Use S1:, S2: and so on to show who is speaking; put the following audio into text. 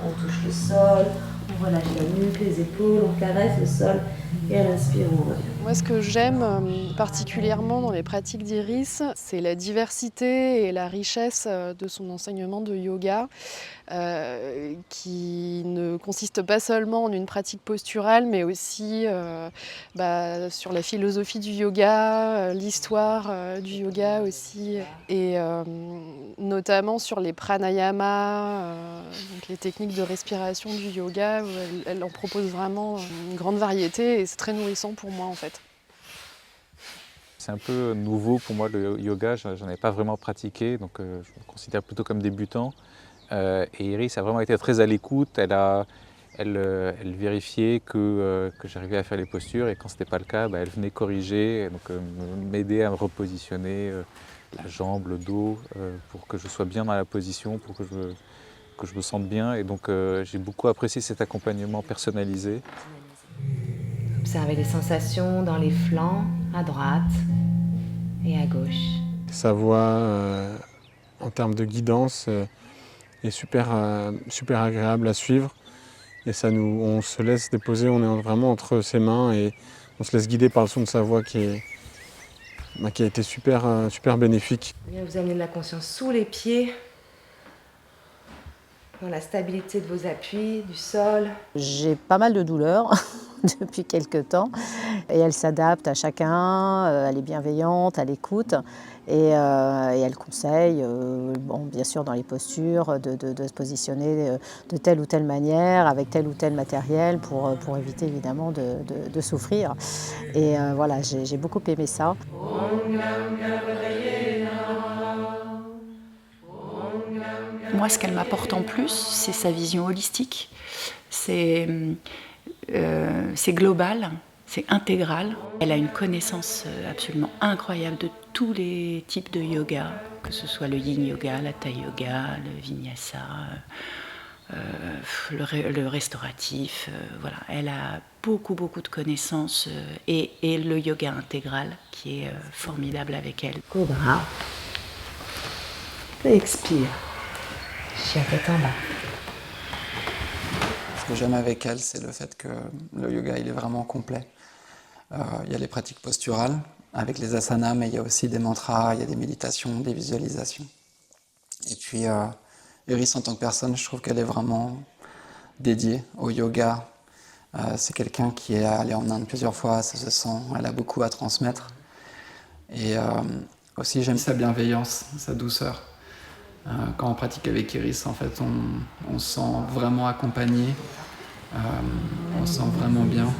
S1: On touche le sol, on relâche la nuque, les épaules, on caresse le sol et à l'inspire, on revient.
S2: Moi, ce que j'aime particulièrement dans les pratiques d'Iris, c'est la diversité et la richesse de son enseignement de yoga, qui ne consiste pas seulement en une pratique posturale, mais aussi sur la philosophie du yoga, l'histoire du yoga aussi, et notamment sur les pranayamas, donc les techniques de respiration du yoga, où elle en propose vraiment une grande variété et c'est très nourrissant pour moi en fait.
S3: C'est un peu nouveau pour moi le yoga, j'en avais pas vraiment pratiqué, donc je me considère plutôt comme débutant. Et Iris a vraiment été très à l'écoute, elle vérifiait que j'arrivais à faire les postures et quand ce n'était pas le cas, elle venait corriger, et donc m'aider à me repositionner la jambe, le dos, pour que je sois bien dans la position, pour que je me sente bien. Et donc j'ai beaucoup apprécié cet accompagnement personnalisé.
S1: Observez les sensations dans les flancs, à droite et à gauche.
S4: Sa voix, en termes de guidance, est super agréable à suivre. Et on se laisse déposer, on est vraiment entre ses mains et on se laisse guider par le son de sa voix qui a été super bénéfique.
S1: Bien, vous amenez de la conscience sous les pieds, dans la stabilité de vos appuis, du sol.
S5: J'ai pas mal de douleurs depuis quelques temps et elle s'adapte à chacun, elle est bienveillante, elle écoute et elle conseille, bien sûr dans les postures, de se positionner de telle ou telle manière, avec tel ou tel matériel pour éviter évidemment de souffrir. Et voilà, j'ai beaucoup aimé ça.
S6: Moi, ce qu'elle m'apporte en plus, c'est sa vision holistique. C'est global, c'est intégral. Elle a une connaissance absolument incroyable de tous les types de yoga, que ce soit le yin yoga, l'hatha yoga, le vinyasa, le restauratif. Voilà. Elle a beaucoup de connaissances et le yoga intégral qui est formidable avec elle.
S1: Cobra. Et expire. Chien tête en bas.
S7: Ce que j'aime avec elle, c'est le fait que le yoga, il est vraiment complet. Il y a les pratiques posturales avec les asanas, mais il y a aussi des mantras, il y a des méditations, des visualisations. Et puis, Iris, en tant que personne, je trouve qu'elle est vraiment dédiée au yoga. C'est quelqu'un qui est allé en Inde plusieurs fois, ça se sent, elle a beaucoup à transmettre. Et aussi, j'aime sa bienveillance, sa douceur. Quand on pratique avec Iris, en fait, on se sent vraiment accompagné, on se sent vraiment bien.